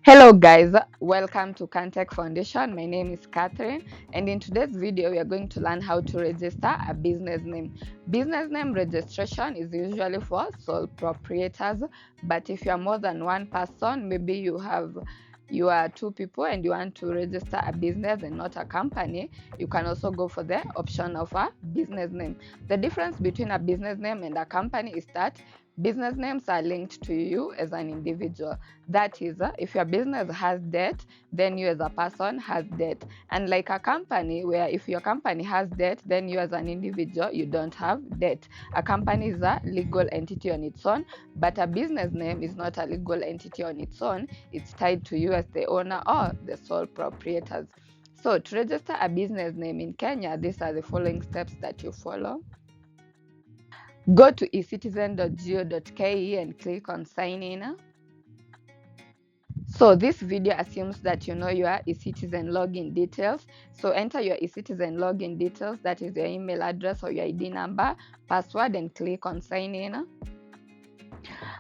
Hello guys, welcome to Caan Tech Foundation. My name is Catherine, and in today's video we are going to learn how to register a business name. Business name registration is usually for sole proprietors, but if you are more than one person, maybe you are two people and you want to register a business and not a company, you can also go for the option of a business name. The difference between a business name and a company is that business names are linked to you as an individual. That is, if your business has debt, then you as a person has debt. And like a company, where if your company has debt, then you as an individual, you don't have debt. A company is a legal entity on its own, but a business name is not a legal entity on its own. It's tied to you as the owner or the sole proprietors. So to register a business name in Kenya, these are the following steps that you follow. Go to eCitizen.go.ke and click on sign in. So this video assumes that you know your eCitizen login details. So enter your eCitizen login details, that is your email address or your ID number, password, and click on sign in.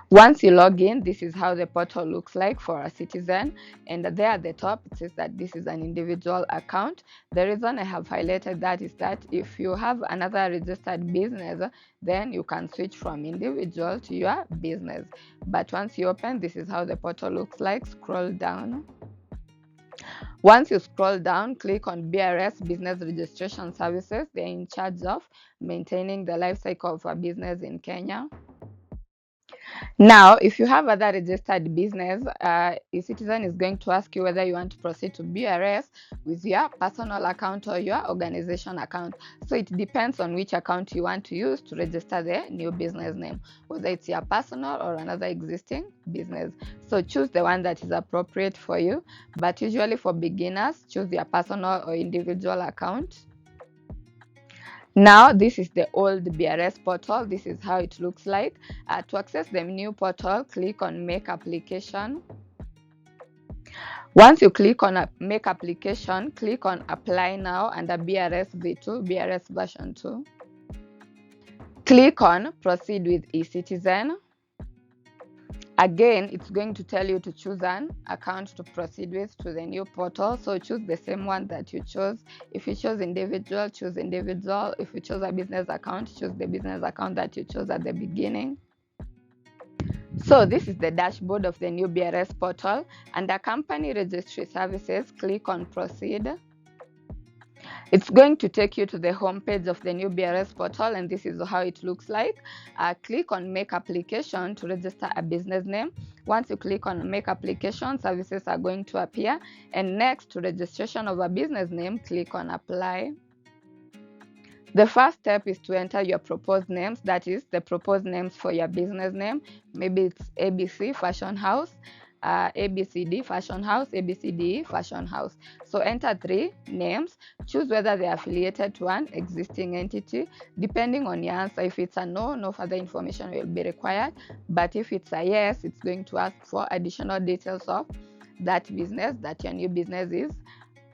Once you log in, this is how the portal looks like for a citizen, and there at the top it says that this is an individual account. The reason I have highlighted that is that if you have another registered business, then you can switch from individual to your business. But once you open, this is how the portal looks like. Scroll down. Once you scroll down, click on BRS Business Registration Services. They're in charge of maintaining the life cycle of a business in Kenya. Now, if you have other registered business, eCitizen is going to ask you whether you want to proceed to BRS with your personal account or your organization account. So it depends on which account you want to use to register the new business name, whether it's your personal or another existing business. So choose the one that is appropriate for you. But usually for beginners, choose your personal or individual account. Now, this is the old BRS portal. This is how it looks like. To access the new portal, click on Make Application. Once you click on Make Application, click on Apply Now under BRS V2, BRS version 2. Click on Proceed with eCitizen. Again, it's going to tell you to choose an account to proceed with to the new portal. So choose the same one that you chose. If you chose individual, choose individual. If you chose a business account, choose the business account that you chose at the beginning. So this is the dashboard of the new BRS portal. Under Company Registry Services, click on Proceed. It's going to take you to the home page of the new BRS portal, and this is how it looks like. Click on Make Application to register a business name. Once you click on Make Application, services are going to appear. And next, to registration of a business name, click on Apply. The first step is to enter your proposed names, that is the proposed names for your business name. Maybe it's ABC Fashion House, ABCD Fashion House, ABCDE Fashion House. So enter 3 names, choose whether they are affiliated to an existing entity. Depending on your answer, if it's a no, no further information will be required. But if it's a yes, it's going to ask for additional details of that business that your new business is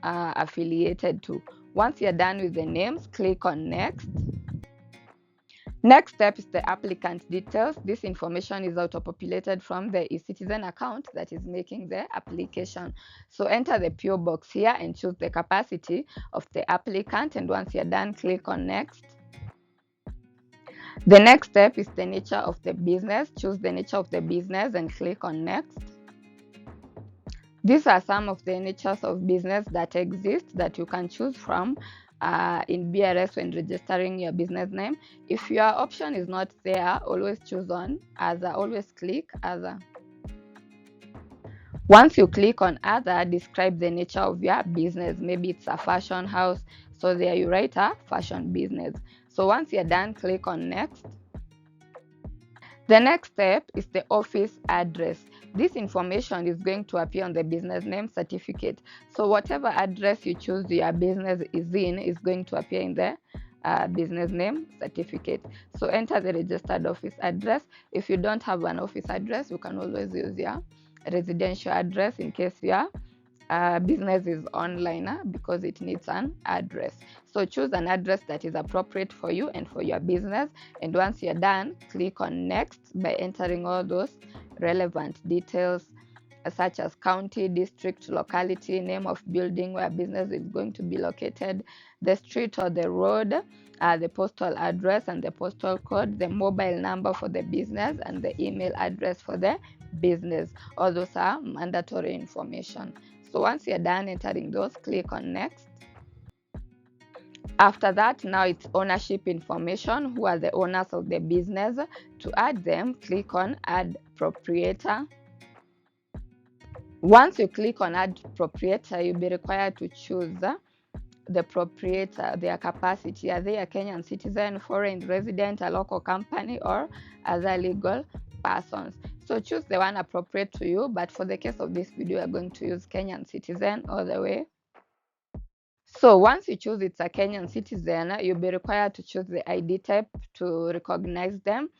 affiliated to. Once you're done with the names, click on Next. Next step is the applicant details. This information is auto-populated from the eCitizen account that is making the application. So enter the PO box here and choose the capacity of the applicant. And once you're done, click on Next. The next step is the nature of the business. Choose the nature of the business and click on Next. These are some of the natures of business that exist that you can choose from in BRS when registering your business name. If your option is not there, always choose on Other. Always click Other. Once you click on Other, describe the nature of your business. Maybe it's a fashion house, so there you write a fashion business. So once you're done, click on Next. The next step is the office address. This information is going to appear on the business name certificate. So whatever address you choose your business is in is going to appear in the business name certificate. So enter the registered office address. If you don't have an office address, you can always use your residential address in case your business is online because it needs an address. So choose an address that is appropriate for you and for your business. And once you're done, click on Next by entering all those relevant details such as county, district, locality, name of building where business is going to be located, the street or the road, the postal address and the postal code, the mobile number for the business, and the email address for the business. All those are mandatory information. So once you're done entering those, click on next. After that, now it's ownership information. Who are the owners of the business? To add them, click on add proprietor. Once you click on add proprietor, you'll be required to choose the proprietor, their capacity. Are they a Kenyan citizen, foreign resident, a local company, or other legal persons? So choose the one appropriate to you, but for the case of this video, we're going to use Kenyan citizen all the way. So once you choose it's a Kenyan citizen, you'll be required to choose the ID type to recognize them.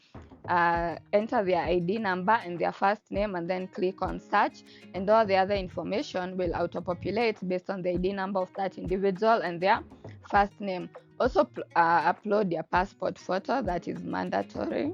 Enter their ID number and their first name, and then click on search, and all the other information will auto-populate based on the ID number of that individual and their first name. Also upload your passport photo, that is mandatory.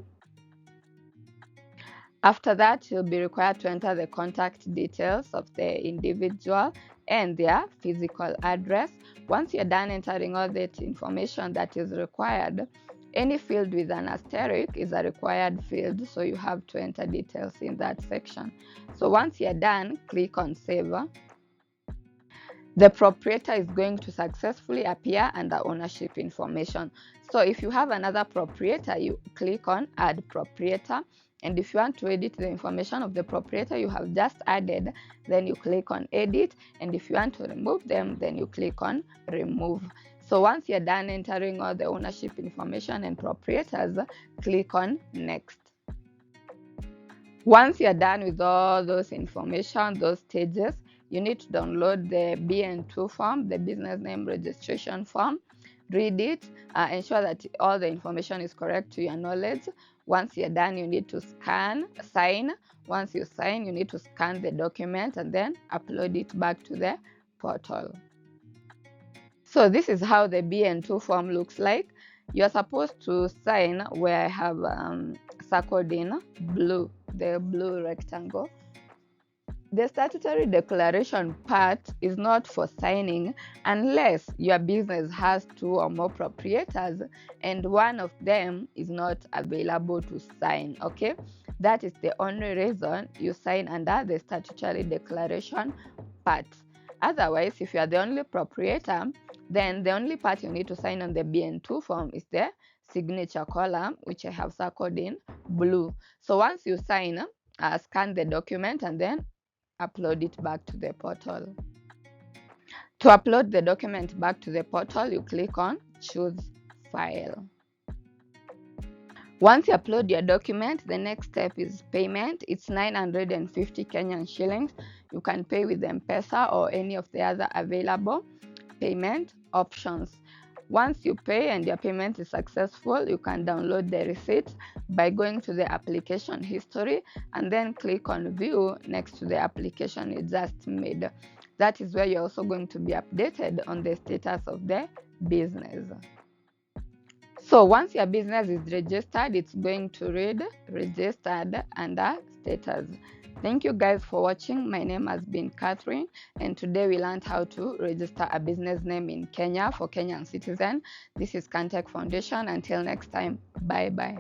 After that, you'll be required to enter the contact details of the individual and their physical address. Once you're done entering all that information that is required, any field with an asterisk is a required field, so you have to enter details in that section. So once you're done, click on save. The proprietor is going to successfully appear under ownership information. So if you have another proprietor, you click on add proprietor. And if you want to edit the information of the proprietor you have just added, then you click on edit. And if you want to remove them, then you click on remove. So once you're done entering all the ownership information and proprietors, click on next. Once you're done with all those information, those stages, you need to download the BN2 form, the business name registration form. Read it, ensure that all the information is correct to your knowledge. Once you're done, you need to sign. Once you sign, you need to scan the document and then upload it back to the portal. So this is how the BN2 form looks like. You're supposed to sign where I have circled in blue, the blue rectangle. The statutory declaration part is not for signing unless your business has 2 or more proprietors and one of them is not available to sign, okay? That is the only reason you sign under the statutory declaration part. Otherwise, if you are the only proprietor, then the only part you need to sign on the BN2 form is the signature column, which I have circled in blue. So once you sign, scan the document and then upload it back to the portal. To upload the document back to the portal, you click on choose file. Once you upload your document, the next step is payment. It's 950 Kenyan shillings. You can pay with M-Pesa or any of the other available payment options. Once you pay and your payment is successful, you can download the receipt by going to the application history and then click on view next to the application you just made. That is where you're also going to be updated on the status of the business. So once your business is registered, it's going to read registered under status. Thank you guys for watching. My name has been Catherine, and today we learned how to register a business name in Kenya for Kenyan citizen. This is Caan Tech Foundation. Until next time, bye bye.